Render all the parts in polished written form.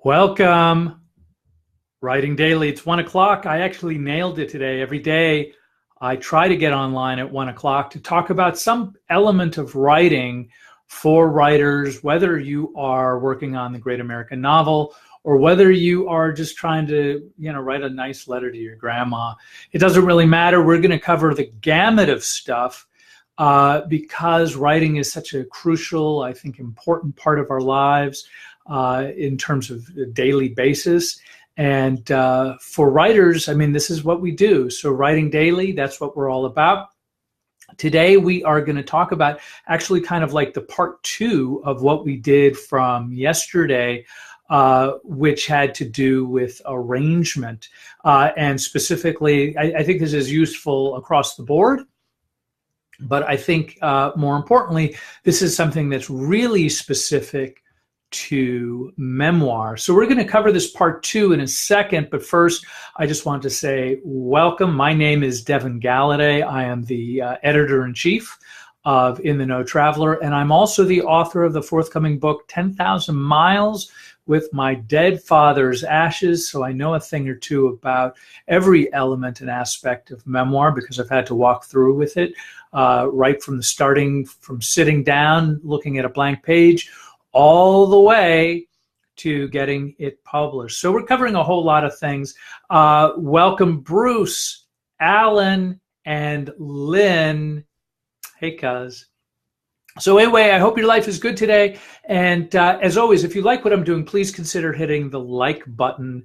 Welcome. Writing Daily. It's 1 o'clock. I actually nailed it today. Every day I try to get online at 1 o'clock to talk about some element of writing for writers, whether you are working on the great American novel or whether you are just trying to, write a nice letter to your grandma. It doesn't really matter. We're going to cover the gamut of stuff because writing is such a crucial, I think, important part of our lives in terms of a daily basis. And for writers, this is what we do. So Writing Daily, that's what we're all about. Today, we are going to talk about actually kind of like the part two of what we did from yesterday, which had to do with arrangement. And specifically, I think this is useful across the board. But I think more importantly, this is something that's really specific to memoir. So we're going to cover this part two in a second, but first I just want to say welcome. My name is Devin Galaudet. I am the editor-in-chief of In the Know Traveler, and I'm also the author of the forthcoming book, 10,000 Miles with My Dead Father's Ashes. So I know a thing or two about every element and aspect of memoir because I've had to walk through with it, right from the starting, from sitting down, looking at a blank page, all the way to getting it published. So we're covering a whole lot of things. Welcome, Bruce, Alan, and Lynn. Hey, cuz. So anyway, I hope your life is good today. And as always, if you like what I'm doing, please consider hitting the like button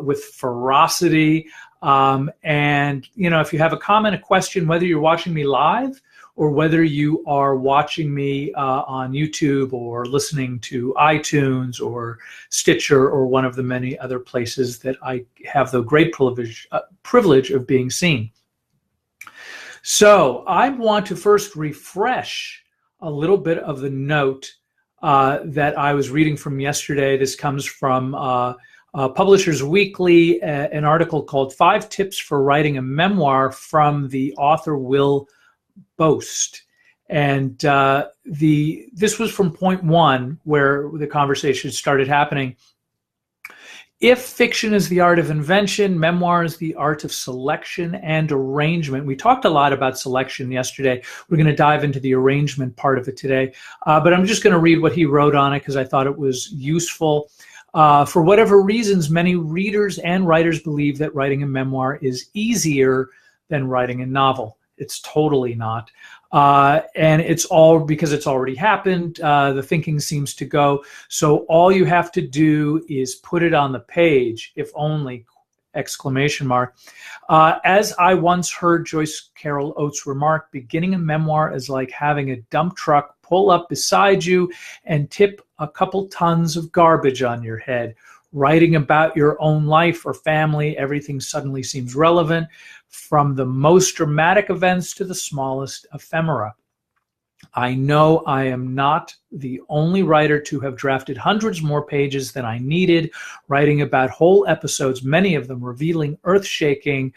with ferocity. And, if you have a comment, a question, whether you're watching me live or whether you are watching me on YouTube or listening to iTunes or Stitcher or one of the many other places that I have the great privilege of being seen. So I want to first refresh a little bit of the note that I was reading from yesterday. This comes from Publishers Weekly, an article called 5 Tips for Writing a Memoir from the author Will Boast. And this was from point one where the conversation started happening. If fiction is the art of invention, memoir is the art of selection and arrangement. We talked a lot about selection yesterday. We're going to dive into the arrangement part of it today. But I'm just going to read what he wrote on it because I thought it was useful. For whatever reasons, many readers and writers believe that writing a memoir is easier than writing a novel. It's totally not. And it's all because it's already happened. The thinking seems to go. So all you have to do is put it on the page, if only, ! As I once heard Joyce Carol Oates remark, beginning a memoir is like having a dump truck pull up beside you and tip a couple tons of garbage on your head. Writing about your own life or family, everything suddenly seems relevant, from the most dramatic events to the smallest ephemera. I know I am not the only writer to have drafted hundreds more pages than I needed, writing about whole episodes, many of them revealing earth-shaking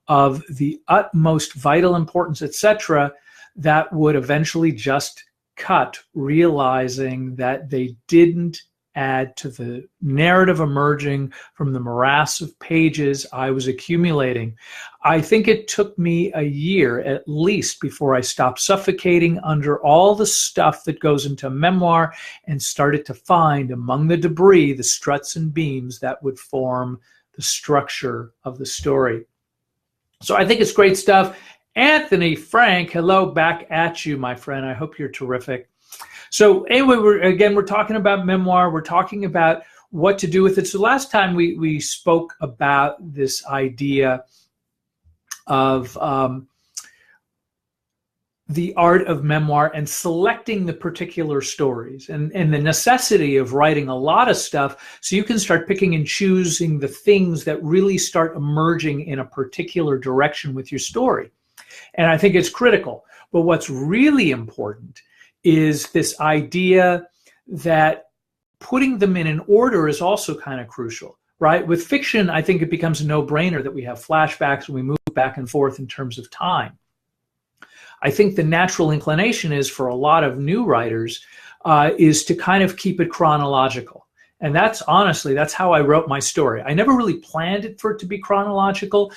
of the utmost vital importance, etc., that would eventually just cut, realizing that they didn't add to the narrative emerging from the morass of pages I was accumulating. I think it took me a year at least before I stopped suffocating under all the stuff that goes into a memoir and started to find among the debris the struts and beams that would form the structure of the story. So I think it's great stuff. Anthony Frank, hello back at you, my friend. I hope you're terrific. So anyway, we're talking about memoir. We're talking about what to do with it. So last time we spoke about this idea of the art of memoir and selecting the particular stories and the necessity of writing a lot of stuff so you can start picking and choosing the things that really start emerging in a particular direction with your story. And I think it's critical. But what's really important is this idea that putting them in an order is also kind of crucial, right? With fiction, I think it becomes a no-brainer that we have flashbacks and we move back and forth in terms of time. I think the natural inclination is for a lot of new writers is to kind of keep it chronological And that's honestly, that's how I wrote my story. I never really planned it for it to be chronological.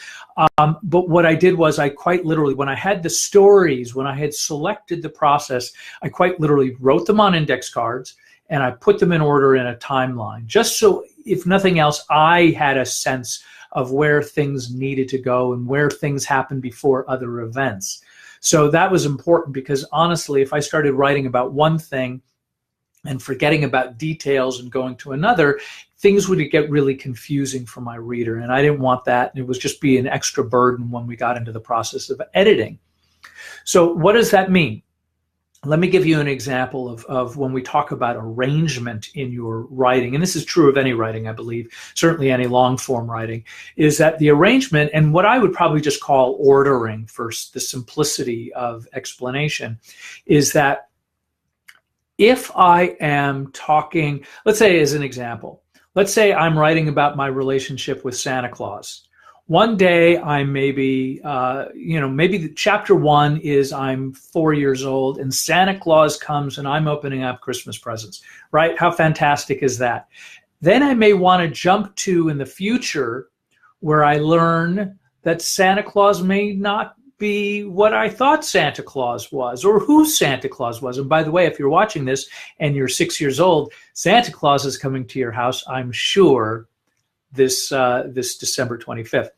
But what I did was I quite literally, when I had the stories, when I had selected the process, I quite literally wrote them on index cards and I put them in order in a timeline, just so, if nothing else, I had a sense of where things needed to go and where things happened before other events. So that was important, because honestly, if I started writing about one thing and forgetting about details and going to another, things would get really confusing for my reader. And I didn't want that. And it was just be an extra burden when we got into the process of editing. So what does that mean? Let me give you an example of when we talk about arrangement in your writing, and this is true of any writing, I believe, certainly any long form writing, is that the arrangement, and what I would probably just call ordering for the simplicity of explanation, is that if I am talking, let's say as an example, let's say I'm writing about my relationship with Santa Claus. One day I maybe, maybe the chapter 1 is I'm 4 years old and Santa Claus comes and I'm opening up Christmas presents, right? How fantastic is that? Then I may want to jump to in the future where I learn that Santa Claus may not be what I thought Santa Claus was, or who Santa Claus was. And by the way, if you're watching this and you're 6 years old, Santa Claus is coming to your house, I'm sure, this December 25th.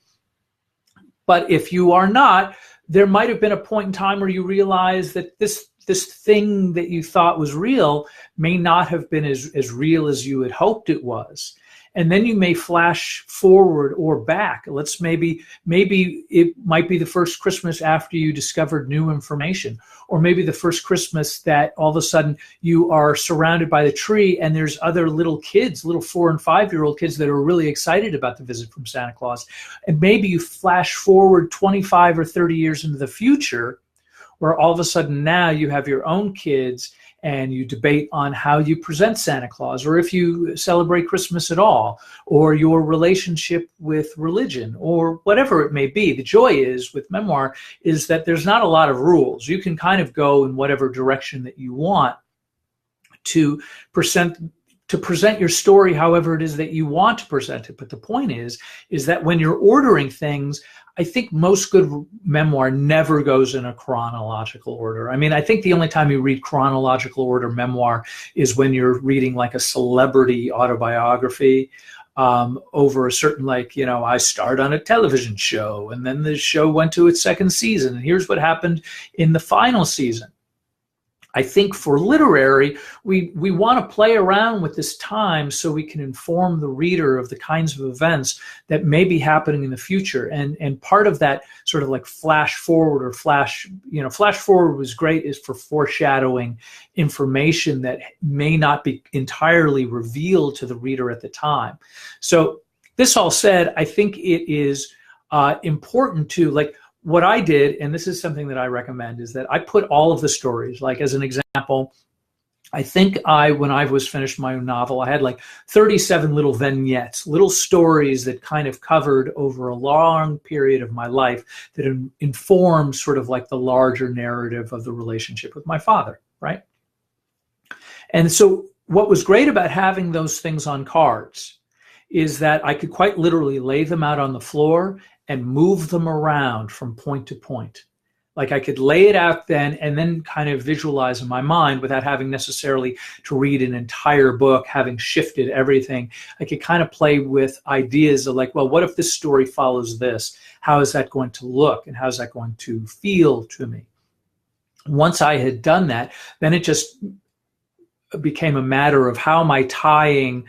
But if you are not, there might have been a point in time where you realize that this thing that you thought was real may not have been as real as you had hoped it was. And then you may flash forward or back. Let's maybe it might be the first Christmas after you discovered new information, or maybe the first Christmas that all of a sudden you are surrounded by the tree and there's other little kids, little 4 and 5-year-old kids that are really excited about the visit from Santa Claus. And maybe you flash forward 25 or 30 years into the future, where all of a sudden now you have your own kids and you debate on how you present Santa Claus, or if you celebrate Christmas at all, or your relationship with religion, or whatever it may be. The joy is with Memoir is that there's not a lot of rules. You can kind of go in whatever direction that you want to present your story however it is that you want to present it. But the point is that when you're ordering things, I think most good memoir never goes in a chronological order. I mean, I think the only time you read chronological order memoir is when you're reading like a celebrity autobiography over a certain, I start on a television show and then the show went to its second season and here's what happened in the final season. I think for literary, we want to play around with this time so we can inform the reader of the kinds of events that may be happening in the future. And part of that sort of like flash forward or flash forward was great, is for foreshadowing information that may not be entirely revealed to the reader at the time. So this all said, I think it is important to what I did, and this is something that I recommend, is that I put all of the stories, like as an example, I think when I was finished my novel, I had like 37 little vignettes, little stories that kind of covered over a long period of my life that informed sort of like the larger narrative of the relationship with my father, right? And so what was great about having those things on cards is that I could quite literally lay them out on the floor and move them around from point to point. Like I could lay it out then and then kind of visualize in my mind without having necessarily to read an entire book, having shifted everything. I could kind of play with ideas of well, what if this story follows this? How is that going to look? And how is that going to feel to me? Once I had done that, then it just became a matter of how am I tying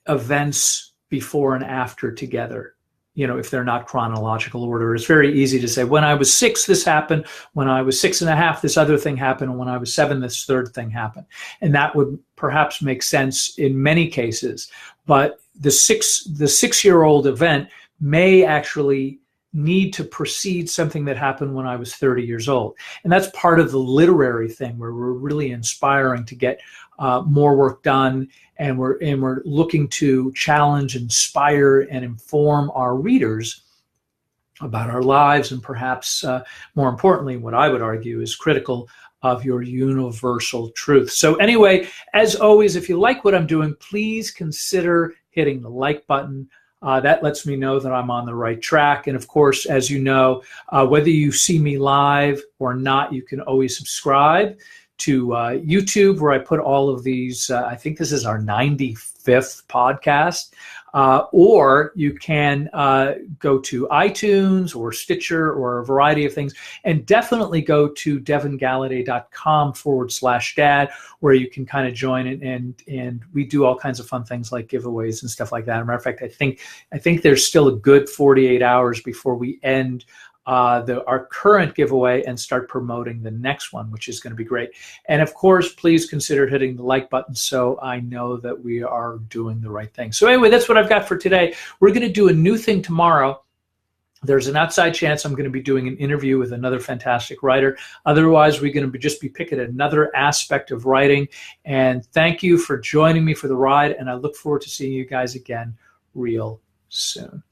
events before and after together. If they're not chronological order. It's very easy to say, when I was 6, this happened. When I was 6 and a half, this other thing happened. And when I was 7, this third thing happened. And that would perhaps make sense in many cases. But the 6-year-old event may actually need to precede something that happened when I was 30 years old. And that's part of the literary thing where we're really inspiring to get more work done, and we're looking to challenge, inspire, and inform our readers about our lives, and perhaps more importantly, what I would argue is critical, of your universal truth. So anyway, as always, if you like what I'm doing, please consider hitting the like button. That lets me know that I'm on the right track. And of course, as you know, whether you see me live or not, you can always subscribe to YouTube, where I put all of these. I think this is our 95th podcast. Or you can go to iTunes or Stitcher or a variety of things, and definitely go to devingallaudet.com/dad, where you can kind of join it, and we do all kinds of fun things like giveaways and stuff like that. As a matter of fact, I think there's still a good 48 hours before we end our current giveaway and start promoting the next one, which is going to be great. And of course, please consider hitting the like button so I know that we are doing the right thing. So anyway, that's what I've got for today. We're going to do a new thing tomorrow. There's an outside chance I'm going to be doing an interview with another fantastic writer. Otherwise, we're going to just be picking another aspect of writing. And thank you for joining me for the ride, and I look forward to seeing you guys again real soon.